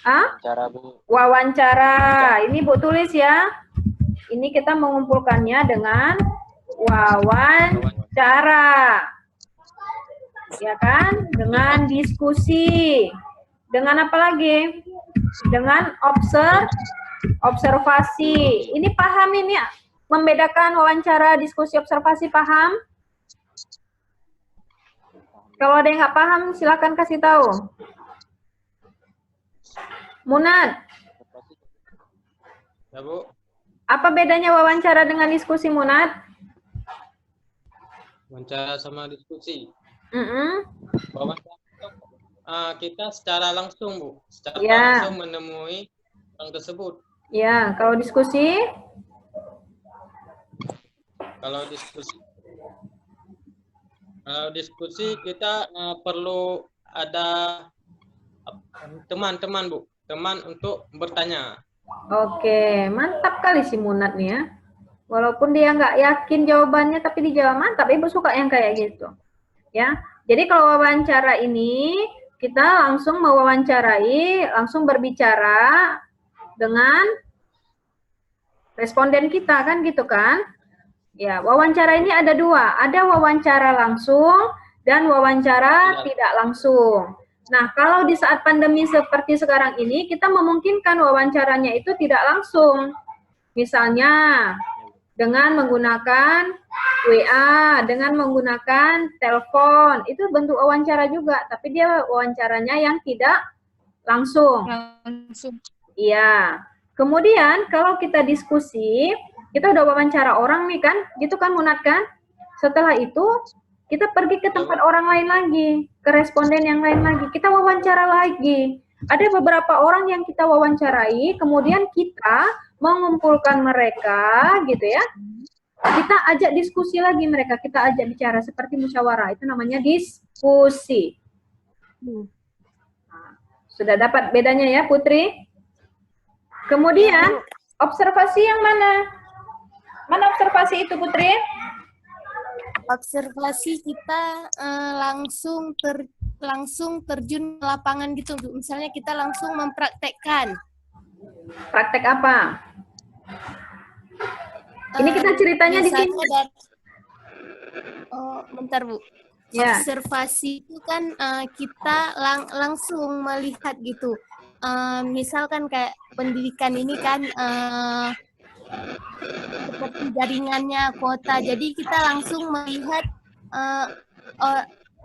Ah? Wawancara, Bu. Wawancara. Ini Bu tulis ya. Ini kita mengumpulkannya dengan wawancara. Ya kan? Dengan diskusi. Dengan apa lagi? Dengan observasi. Ini paham ini ya? Membedakan wawancara, diskusi, observasi, paham? Kalau ada yang nggak paham, silakan kasih tahu. Munad. Ya, Bu. Apa bedanya wawancara dengan diskusi, Munad? Wawancara sama diskusi. Wawancara kita secara langsung, Bu. Secara langsung menemui orang tersebut. Ya, kalau diskusi? Kalau diskusi kita perlu ada teman-teman, Bu. Teman untuk bertanya. Oke, mantap kali si Munad nih ya. Walaupun dia nggak yakin jawabannya, tapi dijawab mantap. Ibu suka yang kayak gitu. Ya, jadi kalau wawancara ini kita langsung mewawancarai, langsung berbicara dengan responden kita kan gitu kan? Ya, wawancara ini ada dua, ada wawancara langsung dan wawancara tidak langsung. Nah, kalau di saat pandemi seperti sekarang ini, kita memungkinkan wawancaranya itu tidak langsung. Misalnya, dengan menggunakan WA, dengan menggunakan telepon, itu bentuk wawancara juga, tapi dia wawancaranya yang tidak langsung. Iya. Kemudian, kalau kita diskusi, kita udah wawancara orang nih kan, gitu kan Munad kan? Setelah itu, kita pergi ke tempat orang lain lagi, ke responden yang lain lagi, kita wawancara lagi. Ada beberapa orang yang kita wawancarai, kemudian kita mengumpulkan mereka, gitu ya. Kita ajak diskusi lagi mereka, kita ajak bicara seperti musyawarah, itu namanya diskusi. Nah, sudah dapat bedanya ya, Putri? Kemudian, observasi yang mana? Mana observasi itu, Putri? Observasi kita langsung terjun ke lapangan gitu. Misalnya kita langsung mempraktekkan. Praktek apa? Ini kita ceritanya di sini. Bentar, Bu. Ya. Observasi itu kan kita langsung melihat gitu. Misalkan kayak pendidikan ini kan seperti jaringannya, kuota. Jadi kita langsung melihat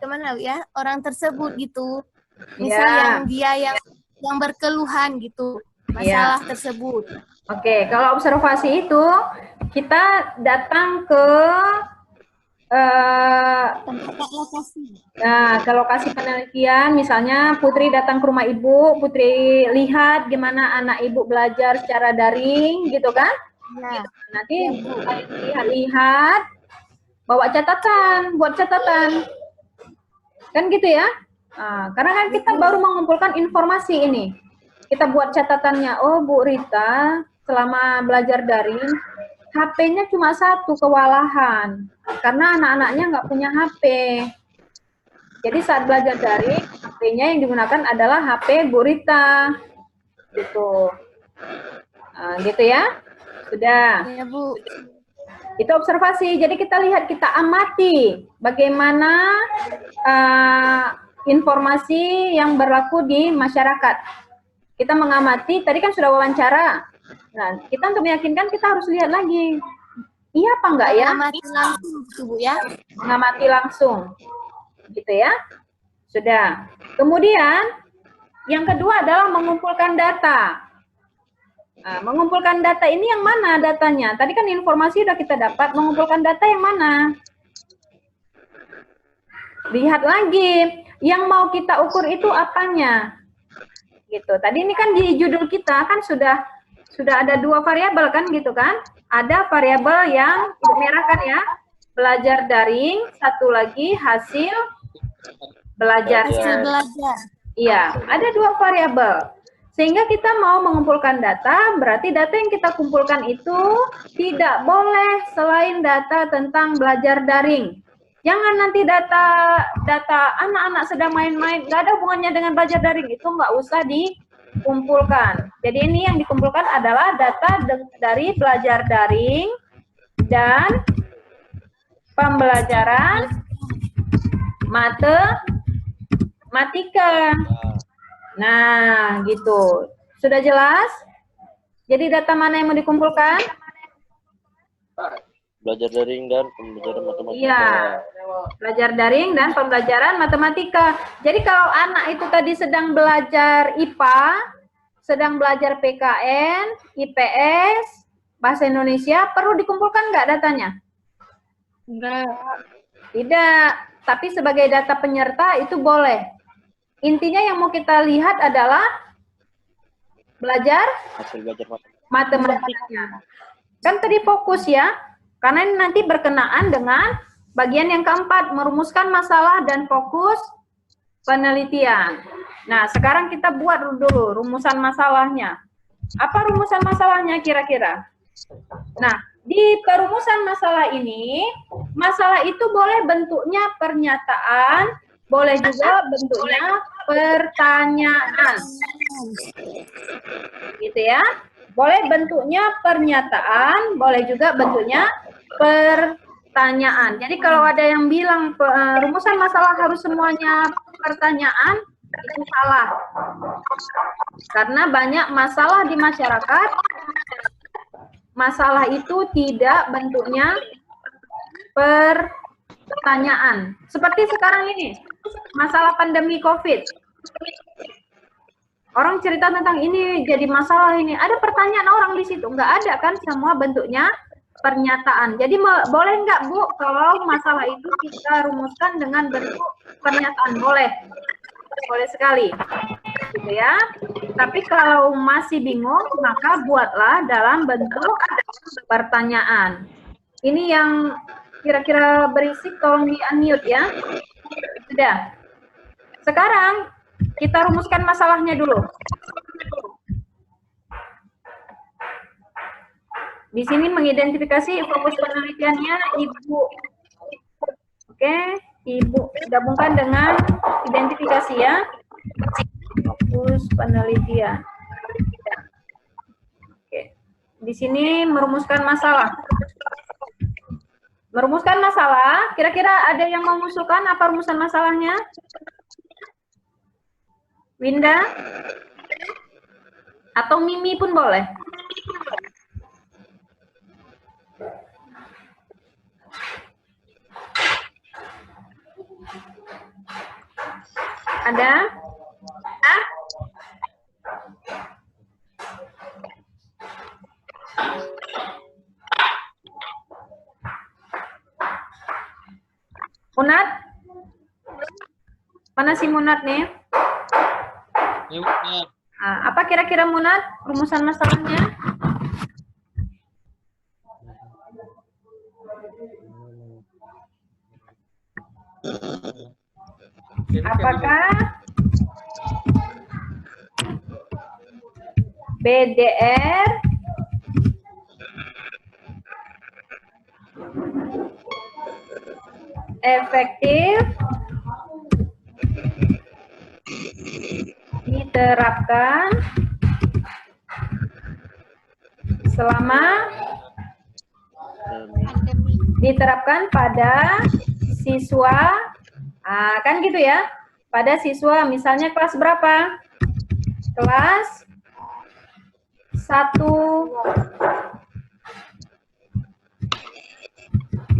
kemana ya orang tersebut gitu. Misal yang berkeluhan gitu masalah tersebut. Oke, kalau observasi itu kita datang ke lokasi. Nah, ke lokasi penelitian, misalnya Putri datang ke rumah ibu, Putri lihat gimana anak ibu belajar secara daring, gitu kan? Ya. Nanti lihat-lihat, bawa catatan, buat catatan, kan gitu ya? Nah, karena kan kita baru mengumpulkan informasi ini, kita buat catatannya. Oh, Bu Rita, selama belajar daring, HP-nya cuma satu, kewalahan, karena anak-anaknya nggak punya HP. Jadi saat belajar daring, HP-nya yang digunakan adalah HP Bu Rita. Gitu. Nah, gitu ya? Sudah. Ya, Bu. Itu observasi. Jadi kita lihat, kita amati bagaimana informasi yang berlaku di masyarakat. Kita mengamati, tadi kan sudah wawancara. Nah, kita untuk meyakinkan kita harus lihat lagi. Iya apa enggak ya? Mengamati langsung, Bu ya. Mengamati langsung. Gitu ya. Sudah. Kemudian yang kedua adalah mengumpulkan data. Nah, mengumpulkan data ini yang mana datanya? Tadi kan informasi sudah kita dapat, mengumpulkan data yang mana? Lihat lagi, yang mau kita ukur itu apanya? Gitu. Tadi ini kan di judul kita kan sudah ada dua variabel kan gitu kan? Ada variabel yang merah kan ya, belajar daring, satu lagi hasil belajarnya. Iya, ada dua variabel. Sehingga kita mau mengumpulkan data, berarti data yang kita kumpulkan itu tidak boleh selain data tentang belajar daring. Jangan nanti data anak-anak sedang main-main, nggak ada hubungannya dengan belajar daring, itu nggak usah kumpulkan. Jadi ini yang dikumpulkan adalah data dari belajar daring dan pembelajaran matematika. Nah, gitu. Sudah jelas? Jadi data mana yang mau dikumpulkan? Belajar daring dan pembelajaran matematika. Iya, belajar daring dan pembelajaran matematika. Jadi kalau anak itu tadi sedang belajar IPA, sedang belajar PKN, IPS, Bahasa Indonesia, perlu dikumpulkan nggak datanya? Enggak. Tidak, tapi sebagai data penyerta itu boleh. Intinya yang mau kita lihat adalah Hasil belajar matematikanya. Kan tadi fokus ya, karena ini nanti berkenaan dengan bagian yang keempat, merumuskan masalah dan fokus penelitian. Nah, sekarang kita buat dulu rumusan masalahnya. Apa rumusan masalahnya kira-kira? Nah, di perumusan masalah ini, masalah itu boleh bentuknya pernyataan, boleh juga bentuknya pertanyaan. Gitu ya. Boleh bentuknya pernyataan, boleh juga bentuknya pertanyaan. Jadi kalau ada yang bilang rumusan masalah harus semuanya pertanyaan, itu salah. Karena banyak masalah di masyarakat, masalah itu tidak bentuknya pertanyaan. Seperti sekarang ini, masalah pandemi COVID. Orang cerita tentang ini jadi masalah ini. Ada pertanyaan orang di situ? Nggak ada kan? Semua bentuknya pernyataan. Jadi boleh nggak Bu kalau masalah itu kita rumuskan dengan bentuk pernyataan? Boleh. Boleh sekali. Gitu ya. Tapi kalau masih bingung, maka buatlah dalam bentuk pertanyaan. Ini yang kira-kira berisik tolong di-unmute ya. Sudah. Sekarang kita rumuskan masalahnya dulu. Di sini mengidentifikasi fokus penelitiannya Ibu. Oke, Ibu gabungkan dengan identifikasi ya. Fokus penelitian. Oke. Di sini merumuskan masalah. Merumuskan masalah, kira-kira ada yang mau mengusulkan apa rumusan masalahnya? Winda? Atau Mimi pun boleh. Ada? Munat? Mana si Munat nih? Apa kira-kira Munat rumusan masalahnya? Apakah BDR efektif diterapkan selama pada siswa, kan gitu ya, pada siswa misalnya kelas berapa? Kelas 1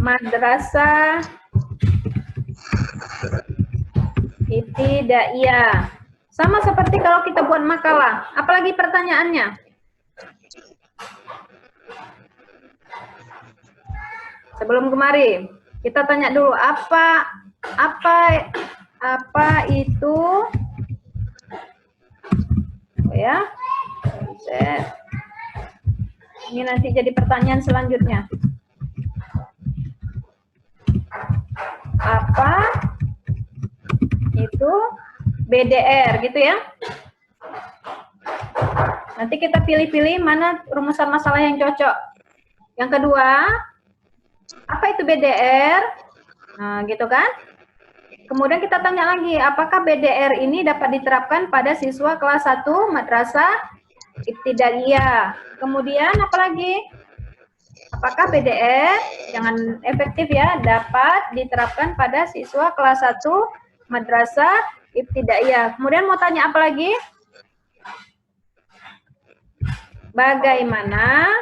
madrasah ibtidaiyah. Sama seperti kalau kita buat makalah, apalagi pertanyaannya. Sebelum kemari, kita tanya dulu apa itu ya. Ini nanti jadi pertanyaan selanjutnya. Apa itu BDR gitu ya. Nanti kita pilih-pilih mana rumusan masalah yang cocok. Yang kedua, apa itu BDR? Nah, gitu kan? Kemudian kita tanya lagi, apakah BDR ini dapat diterapkan pada siswa kelas 1 madrasah ibtidaiyah? Kemudian apa lagi? Apakah BDR, jangan efektif ya, dapat diterapkan pada siswa kelas 1 madrasah ibtidaiyah? Kemudian mau tanya apa lagi? Bagaimana